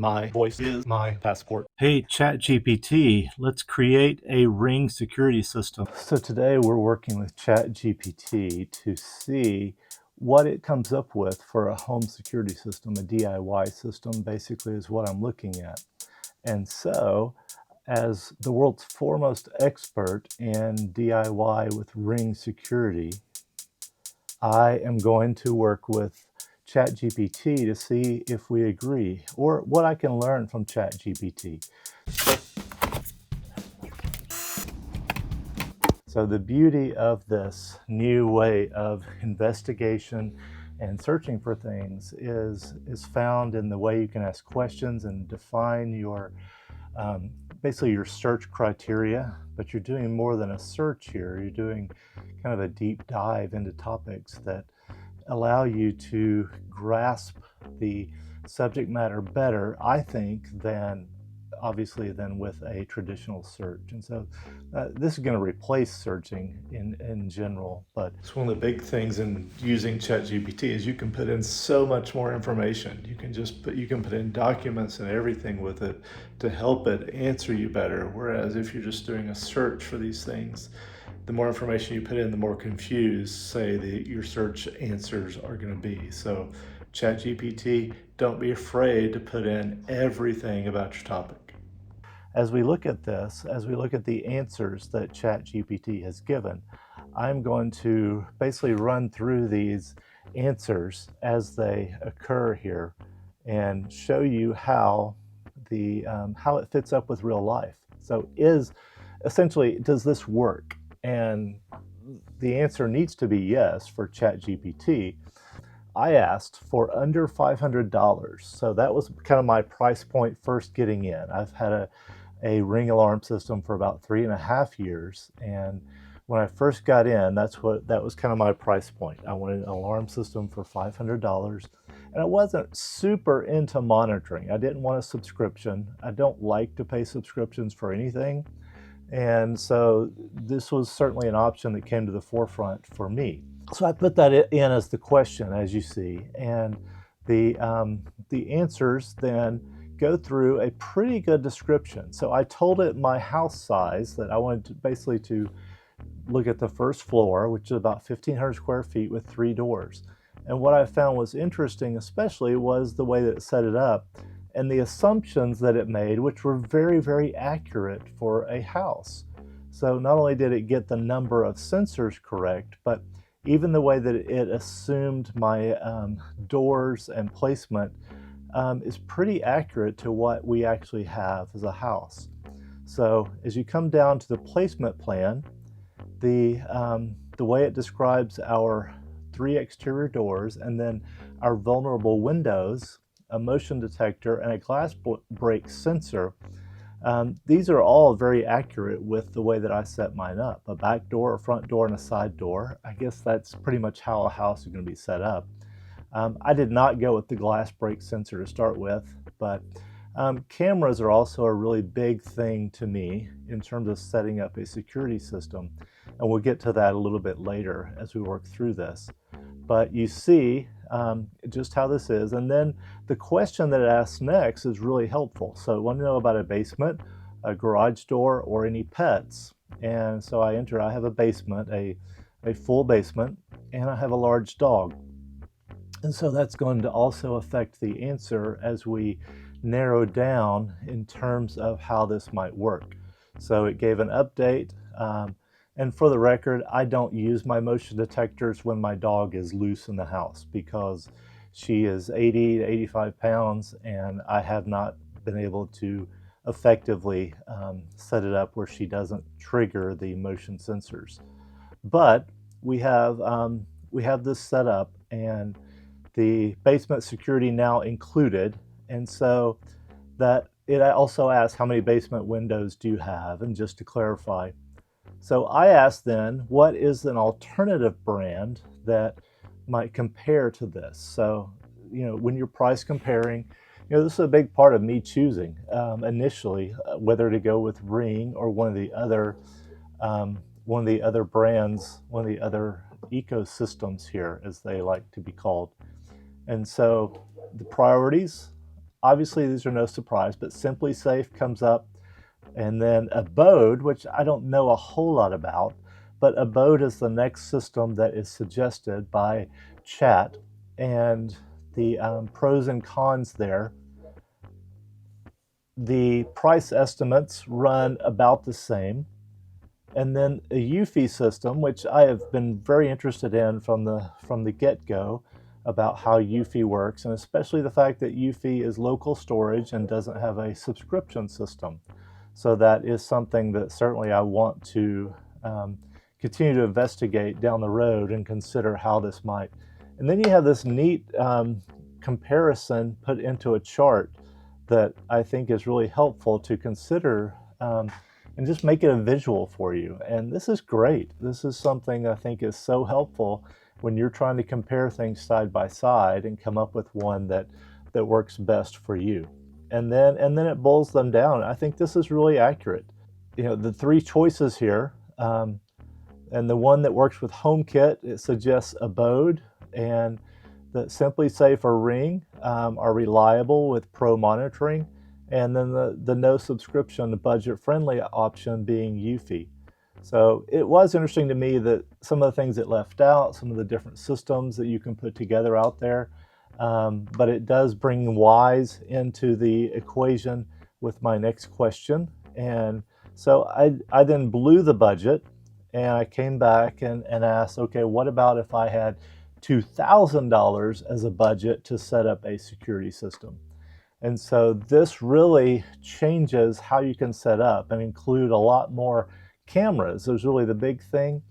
My voice is my passport. Hey, ChatGPT, let's create a Ring security system. So today we're working with ChatGPT to see what it comes up with for a home security system, a DIY system, basically is what I'm looking at. And so, as the world's foremost expert in DIY with Ring security, I am going to work with ChatGPT to see if we agree or what I can learn from ChatGPT. So the beauty of this new way of investigation and searching for things is found in the way you can ask questions and define your basically your search criteria, but you're doing more than a search here. You're doing kind of a deep dive into topics that allow you to grasp the subject matter better, I think, than with a traditional search. And so this is going to replace searching in general. But It's one of the big things in using ChatGPT is you can put in so much more information. You can put in documents and everything with it to help it answer you better. Whereas if you're just doing a search for these things, the more information you put in, the more confused, your search answers are going to be. So ChatGPT, don't be afraid to put in everything about your topic. as we look at this, as we look at the answers that ChatGPT has given, I'm going to basically run through these answers as they occur here and show you how how it fits up with real life. So does this work? And the answer needs to be yes for ChatGPT. I asked for under $500. So that was kind of my price point first getting in. I've had a Ring alarm system for about 3.5 years. And when I first got in, that was kind of my price point. I wanted an alarm system for $500. And I wasn't super into monitoring. I didn't want a subscription. I don't like to pay subscriptions for anything. And so this was certainly an option that came to the forefront for me. So I put that in as the question, as you see, and the answers then go through a pretty good description. So I told it my house size, that I wanted to basically to look at the first floor, which is about 1,500 square feet with 3 doors. And what I found was interesting, especially, was the way that it set it up and the assumptions that it made, which were very, very accurate for a house. So not only did it get the number of sensors correct, but even the way that it assumed my doors and placement is pretty accurate to what we actually have as a house. So as you come down to the placement plan, the way it describes our 3 exterior doors and then our vulnerable windows, a motion detector, and a glass break sensor, these are all very accurate with the way that I set mine up. A back door, a front door, and a side door. I guess that's pretty much how a house is going to be set up. I did not go with the glass break sensor to start with, but cameras are also a really big thing to me in terms of setting up a security system. And we'll get to that a little bit later as we work through this. But you see just how this is. And then the question that it asks next is really helpful. So I want to know about a basement, a garage door, or any pets. And so I have a basement, a full basement, and I have a large dog. And so that's going to also affect the answer as we narrow down in terms of how this might work. So it gave an update. And for the record, I don't use my motion detectors when my dog is loose in the house because she is 80 to 85 pounds and I have not been able to effectively set it up where she doesn't trigger the motion sensors. But we have this set up and the basement security now included. And so that it also asks how many basement windows do you have? And just to clarify, so I asked then, what is an alternative brand that might compare to this? So, when you're price comparing, this is a big part of me choosing initially whether to go with Ring or one of the other brands, one of the other ecosystems here, as they like to be called. And so the priorities, obviously these are no surprise, but Simply Safe comes up, and then Abode, which I don't know a whole lot about, but Abode is the next system that is suggested by Chat, and the pros and cons there. The price estimates run about the same. And then a Eufy system, which I have been very interested in from the get-go, about how Eufy works, and especially the fact that Eufy is local storage and doesn't have a subscription system. So that is something that certainly I want to continue to investigate down the road and consider how this might. And then you have this neat comparison put into a chart that I think is really helpful to consider, and just make it a visual for you. And this is great. This is something I think is so helpful when you're trying to compare things side by side and come up with one that works best for you. And then it boils them down. I think this is really accurate. You know, the three choices here, and the one that works with HomeKit, it suggests Abode, and the Simply Safe or Ring are reliable with pro monitoring, and then the no subscription, the budget-friendly option being Eufy. So it was interesting to me that some of the things it left out, some of the different systems that you can put together out there, but it does bring Wise into the equation with my next question. And so I then blew the budget, and I came back and asked, okay, what about if I had $2,000 as a budget to set up a security system? And so this really changes how you can set up and include a lot more cameras. Is really the big thing.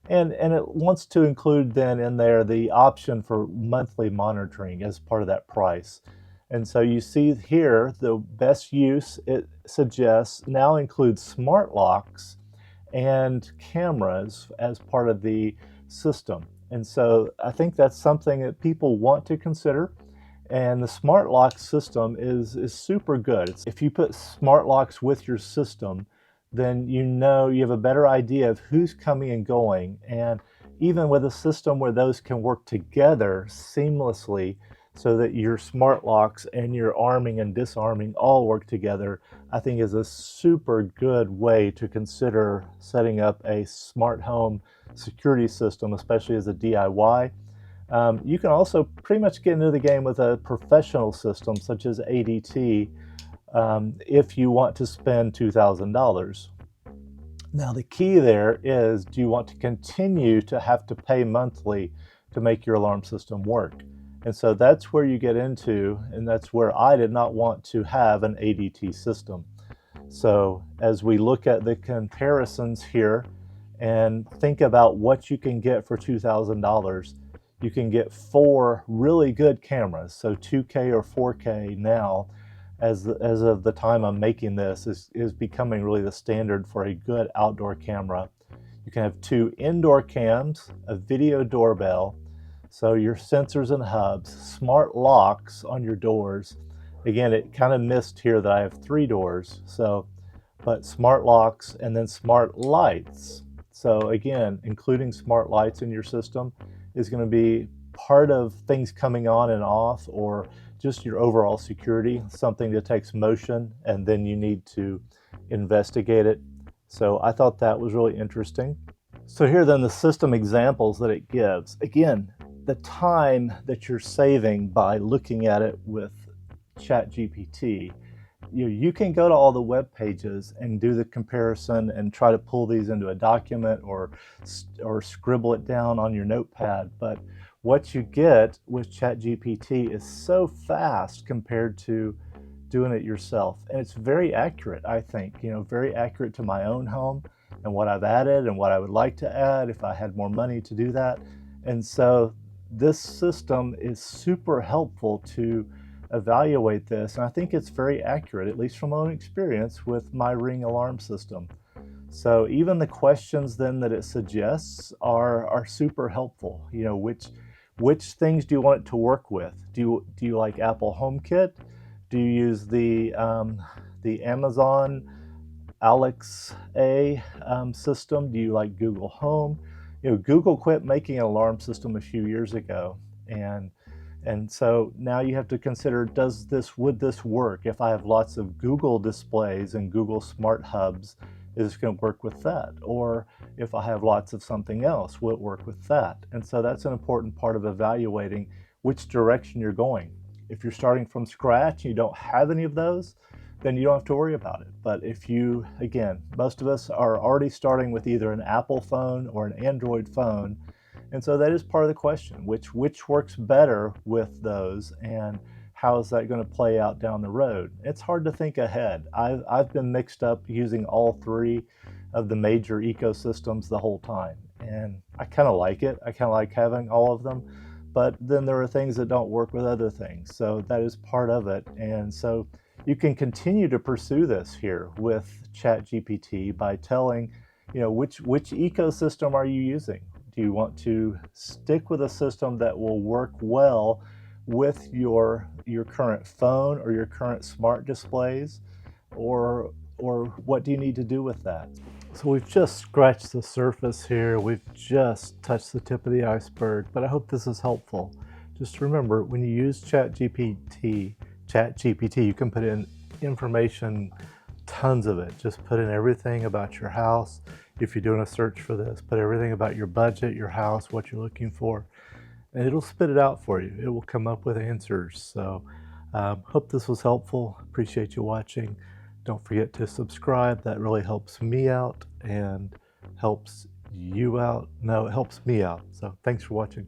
And it wants to include then in there the option for monthly monitoring as part of that price. And so you see here the best use it suggests now includes smart locks and cameras as part of the system. And so I think that's something that people want to consider. And the smart lock system is super good. If you put smart locks with your system, then you know you have a better idea of who's coming and going. And even with a system where those can work together seamlessly so that your smart locks and your arming and disarming all work together, I think is a super good way to consider setting up a smart home security system, especially as a DIY. You can also pretty much get into the game with a professional system such as ADT if you want to spend $2,000. Now the key there is, do you want to continue to have to pay monthly to make your alarm system work? And so that's where you get into, and that's where I did not want to have an ADT system. So as we look at the comparisons here and think about what you can get for $2,000, you can get 4 really good cameras. So 2K or 4K now, as of the time I'm making this, is becoming really the standard for a good outdoor camera. You can have 2 indoor cams, a video doorbell, so your sensors and hubs, smart locks on your doors. Again, it kind of missed here that I have 3 doors, so, but smart locks, and then smart lights. So again, including smart lights in your system is going to be part of things coming on and off, or just your overall security, something that takes motion and then you need to investigate it. So I thought that was really interesting. So here then the system examples that it gives. Again, the time that you're saving by looking at it with ChatGPT, you can go to all the web pages and do the comparison and try to pull these into a document or scribble it down on your notepad. But what you get with ChatGPT is so fast compared to doing it yourself. And it's very accurate, I think, very accurate to my own home and what I've added and what I would like to add if I had more money to do that. And so this system is super helpful to evaluate this. And I think it's very accurate, at least from my own experience with my Ring alarm system. So even the questions then that it suggests are super helpful. Which things do you want it to work with? Do you like Apple HomeKit? Do you use the Amazon Alexa system? Do you like Google Home? Google quit making an alarm system a few years ago, and And so now you have to consider, would this work? If I have lots of Google displays and Google Smart Hubs, is it going to work with that? Or if I have lots of something else, will it work with that? And so that's an important part of evaluating which direction you're going. If you're starting from scratch and you don't have any of those, then you don't have to worry about it. But if you, again, most of us are already starting with either an Apple phone or an Android phone. And so that is part of the question, which works better with those, and how is that going to play out down the road? It's hard to think ahead. I've been mixed up using all three of the major ecosystems the whole time, and I kind of like it. I kind of like having all of them, but then there are things that don't work with other things. So that is part of it. And so you can continue to pursue this here with ChatGPT by telling, which ecosystem are you using? Do you want to stick with a system that will work well with your current phone or your current smart displays, or what do you need to do with that? So we've just scratched the surface here. We've just touched the tip of the iceberg, but I hope this is helpful. Just remember, when you use ChatGPT, you can put in information, tons of it. Just put in everything about your house. If you're doing a search for this, put everything about your budget, your house, what you're looking for, and it'll spit it out for you. It will come up with answers. So hope this was helpful. Appreciate you watching. Don't forget to subscribe. That really helps me out and helps you out. No, it helps me out. So thanks for watching.